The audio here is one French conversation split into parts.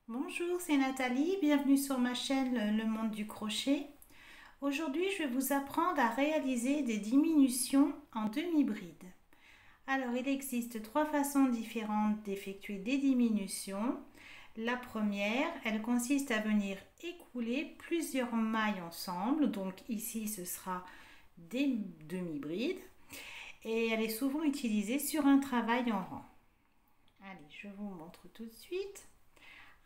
Bonjour, c'est Nathalie, bienvenue sur ma chaîne Le Monde du Crochet. Aujourd'hui, je vais vous apprendre à réaliser des diminutions en demi-bride. Alors, il existe trois façons différentes d'effectuer des diminutions. La première, elle consiste à venir écouler plusieurs mailles ensemble. Donc ici, ce sera des demi-brides. Et elle est souvent utilisée sur un travail en rang. Allez, je vous montre tout de suite.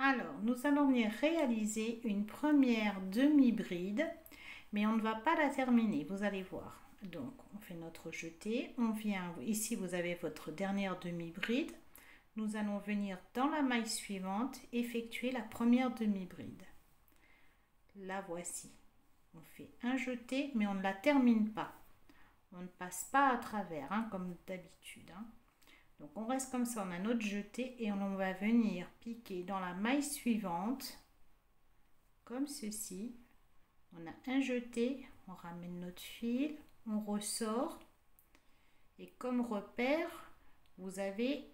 Alors, nous allons venir réaliser une première demi-bride, mais on ne va pas la terminer, vous allez voir. Donc, on fait notre jeté, on vient, ici vous avez votre dernière demi-bride. Nous allons venir dans la maille suivante, effectuer la première demi-bride. La voici. On fait un jeté, mais on ne la termine pas. On ne passe pas à travers, comme d'habitude. Donc on reste comme ça, on a notre jeté et on va venir piquer dans la maille suivante, comme ceci. On a un jeté, on ramène notre fil, on ressort. Et comme repère, vous avez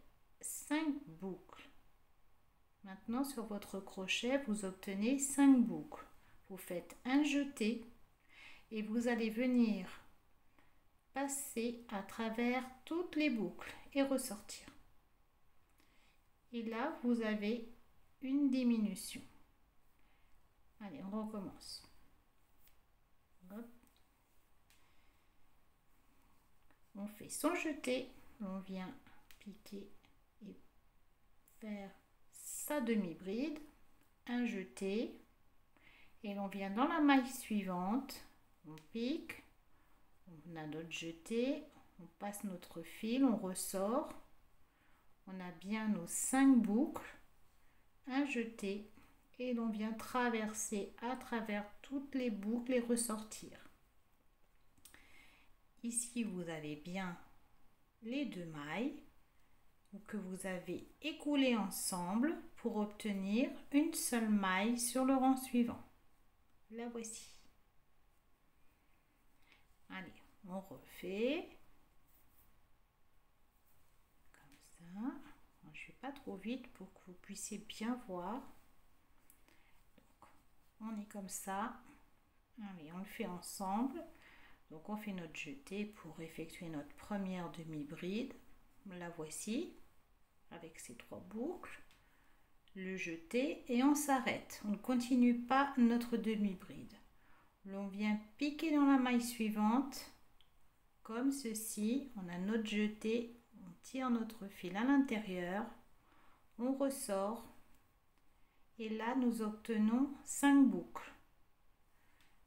5 boucles. Maintenant sur votre crochet, vous obtenez 5 boucles. Vous faites un jeté et vous allez venir passer à travers toutes les boucles et ressortir. Et là, vous avez une diminution. Allez, on recommence. Hop. On fait son jeté, on vient piquer et faire sa demi-bride, un jeté, et l'on vient dans la maille suivante, on pique, on a notre jeté, on passe notre fil, on ressort, on a bien nos 5 boucles, un jeté et l'on vient traverser à travers toutes les boucles et ressortir. Ici vous avez bien les 2 mailles que vous avez écoulées ensemble pour obtenir une seule maille sur le rang suivant. La voici. Allez, on refait. Comme ça. Je ne vais pas trop vite pour que vous puissiez bien voir. Donc, on est comme ça. Allez, on le fait ensemble. Donc, on fait notre jeté pour effectuer notre première demi-bride. La voici, avec ces 3 boucles. Le jeté et on s'arrête. On ne continue pas notre demi-bride. L'on vient piquer dans la maille suivante, comme ceci. On a notre jeté, on tire notre fil à l'intérieur, on ressort et là nous obtenons 5 boucles.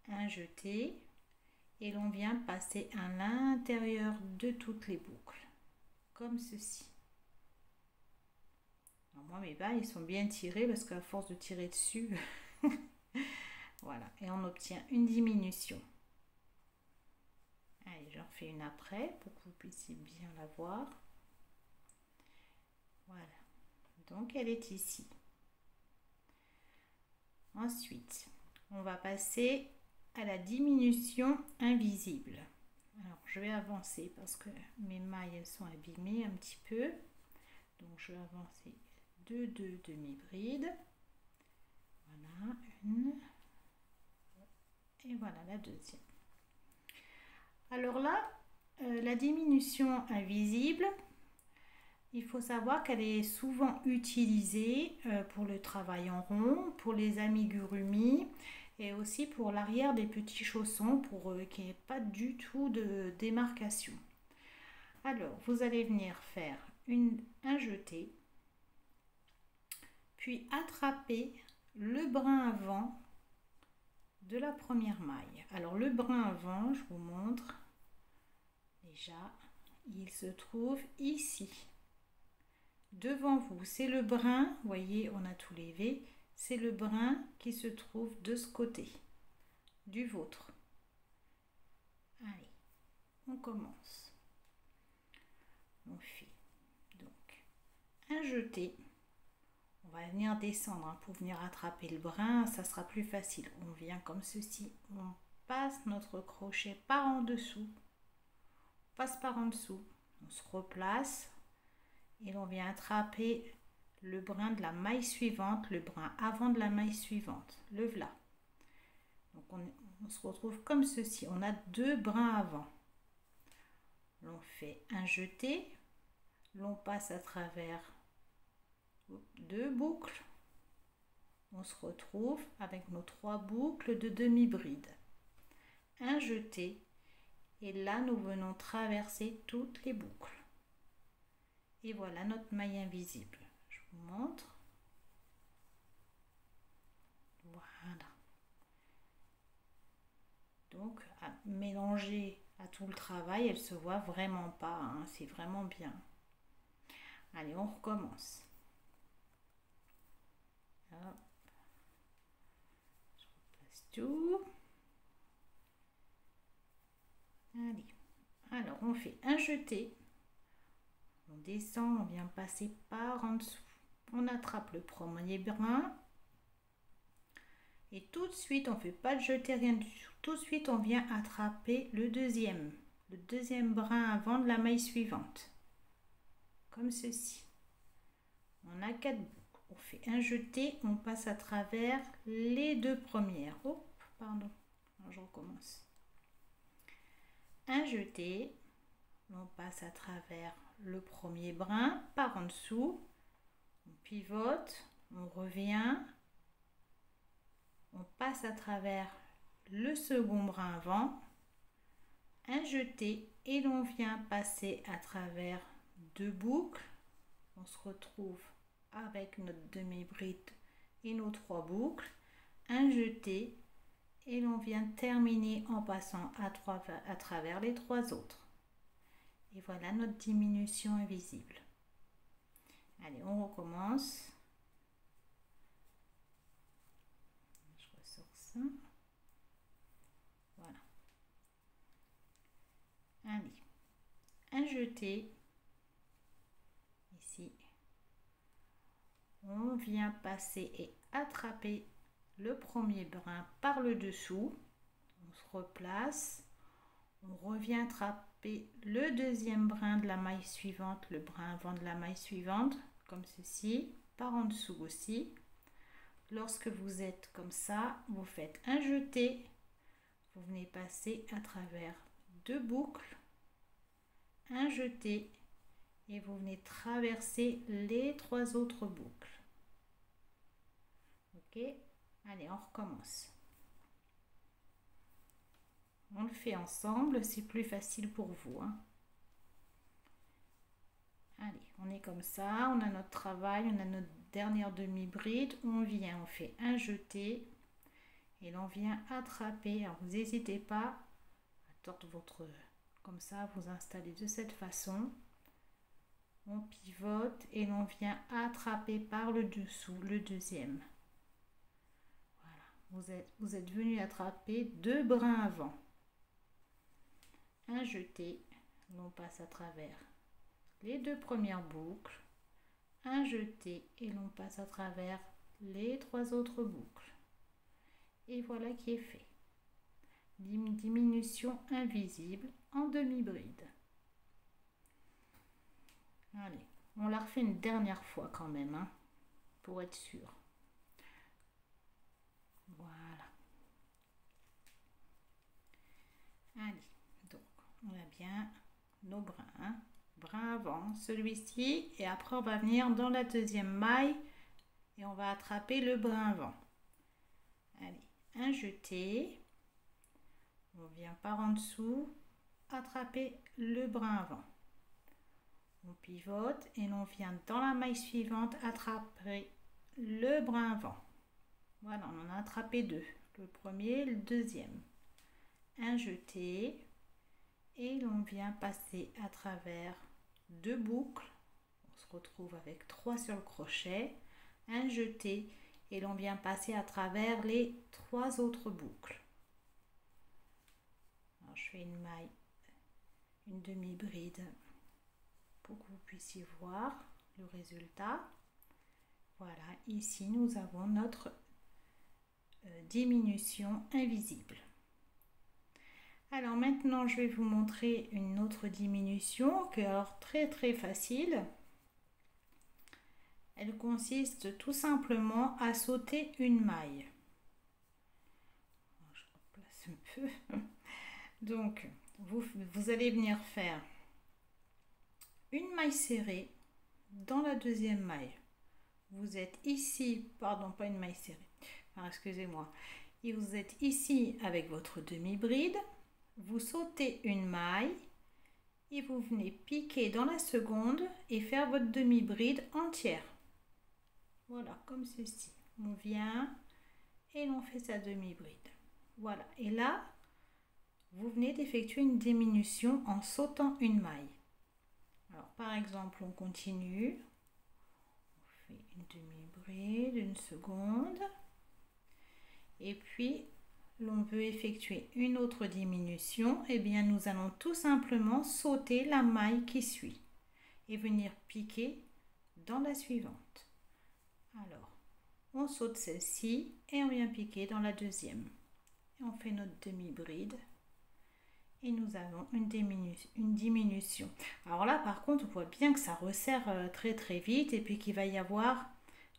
Un jeté et l'on vient passer à l'intérieur de toutes les boucles, comme ceci. Alors moi mes bas ils sont bien tirés parce qu'à force de tirer dessus, voilà, et on obtient une diminution. Allez, j'en fais une après pour que vous puissiez bien la voir. Voilà, donc elle est ici. Ensuite, on va passer à la diminution invisible. Alors, je vais avancer parce que mes mailles elles sont abîmées un petit peu. Donc, je vais avancer de 2 demi-brides. Voilà, une. Et voilà la deuxième. Alors là, la diminution invisible, il faut savoir qu'elle est souvent utilisée pour le travail en rond, pour les amigurumi et aussi pour l'arrière des petits chaussons pour qu'il n'y ait pas du tout de démarcation. Alors, vous allez venir faire un jeté, puis attraper le brin avant de la première maille. Alors le brin avant, je vous montre déjà, il se trouve ici devant vous. C'est le brin, vous voyez, on a tout levé, c'est le brin qui se trouve de ce côté du vôtre. Allez, on commence. On fait donc un jeté. On va venir descendre pour venir attraper le brin, ça sera plus facile. On vient comme ceci, on passe notre crochet par en dessous, on passe par en dessous, on se replace et l'on vient attraper le brin de la maille suivante, le brin avant de la maille suivante. Le voilà. Donc on se retrouve comme ceci. On a 2 brins avant. L'on fait un jeté, l'on passe à travers 2 boucles. On se retrouve avec nos 3 boucles de demi-bride. Un jeté, et là nous venons traverser toutes les boucles. Et voilà notre maille invisible. Je vous montre. Voilà. Donc à mélanger à tout le travail, elle se voit vraiment pas, hein, c'est vraiment bien. Allez, on recommence. Hop. Je replace tout. Allez, alors on fait un jeté, on descend, on vient passer par en dessous, on attrape le premier brin et tout de suite on fait pas de jeté, rien du tout, tout de suite on vient attraper le deuxième brin avant de la maille suivante, comme ceci. On a 4 boucles, on fait un jeté, on passe à travers les 2 premières. Oh pardon, alors je recommence. Un jeté, on passe à travers le premier brin par en dessous, on pivote, on revient, on passe à travers le second brin avant, un jeté et l'on vient passer à travers 2 boucles. On se retrouve avec notre demi-bride et nos 3 boucles, un jeté et l'on vient terminer en passant à travers les 3 autres. Et voilà notre diminution invisible. Allez, on recommence. Je ressors ça. Voilà. Allez, un jeté. Ici. On vient passer et attraper le premier brin par le dessous. On se replace. On revient attraper le deuxième brin de la maille suivante, le brin avant de la maille suivante, comme ceci, par en dessous aussi. Lorsque vous êtes comme ça, vous faites un jeté, vous venez passer à travers 2 boucles, un jeté, et vous venez traverser les 3 autres boucles. Ok, allez, on recommence. On le fait ensemble, c'est plus facile pour vous, hein. Allez, on est comme ça, on a notre travail, on a notre dernière demi-bride, on vient, on fait un jeté et l'on vient attraper. Alors vous n'hésitez pas à tordre votre, comme ça, vous installez de cette façon. On pivote et l'on vient attraper par le dessous le deuxième. Voilà, vous êtes venu attraper 2 brins avant. Un jeté, l'on passe à travers les 2 premières boucles, un jeté et l'on passe à travers les 3 autres boucles. Et voilà qui est fait. Diminution invisible en demi-bride. Allez, on la refait une dernière fois quand même, hein, pour être sûr. Voilà. Allez, donc on a bien nos brins, hein. Brin avant, celui-ci, et après on va venir dans la deuxième maille et on va attraper le brin avant. Allez, un jeté, on vient par en dessous, attraper le brin avant. On pivote et l'on vient dans la maille suivante attraper le brin avant. Voilà, on en a attrapé 2, le premier et le deuxième. Un jeté et l'on vient passer à travers 2 boucles. On se retrouve avec 3 sur le crochet, un jeté et l'on vient passer à travers les 3 autres boucles. Alors je fais une maille, une demi-bride pour que vous puissiez voir le résultat. Voilà, ici nous avons notre diminution invisible. Alors maintenant je vais vous montrer une autre diminution qui est alors très facile. Elle consiste tout simplement à sauter une maille. Je replace un peu. Donc, vous allez venir faire une maille serrée dans la deuxième maille. Vous êtes ici, pardon, pas une maille serrée, excusez-moi. Et vous êtes ici avec votre demi-bride. Vous sautez une maille et vous venez piquer dans la seconde et faire votre demi-bride entière. Voilà, comme ceci. On vient et l'on fait sa demi-bride. Voilà, et là, vous venez d'effectuer une diminution en sautant une maille. Alors, par exemple, on continue. On fait une demi-bride, une seconde. Et puis, l'on veut effectuer une autre diminution. Eh bien, nous allons tout simplement sauter la maille qui suit et venir piquer dans la suivante. Alors, on saute celle-ci et on vient piquer dans la deuxième. Et on fait notre demi-bride. Et nous avons une diminution. Alors là, par contre, on voit bien que ça resserre très très vite et puis qu'il va y avoir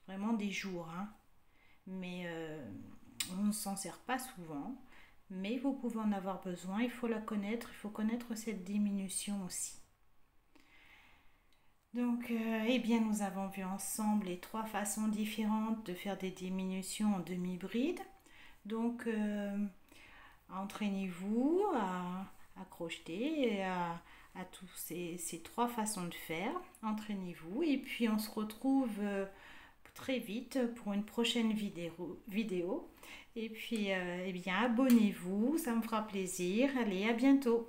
vraiment des jours. Mais on ne s'en sert pas souvent. Mais vous pouvez en avoir besoin. Il faut la connaître. Il faut connaître cette diminution aussi. Donc, eh bien, nous avons vu ensemble les 3 façons différentes de faire des diminutions en demi-bride. Donc, entraînez-vous à crocheter et à tous ces 3 façons de faire. Entraînez-vous et puis on se retrouve très vite pour une prochaine vidéo. Et puis, eh bien, abonnez-vous, ça me fera plaisir. Allez, à bientôt.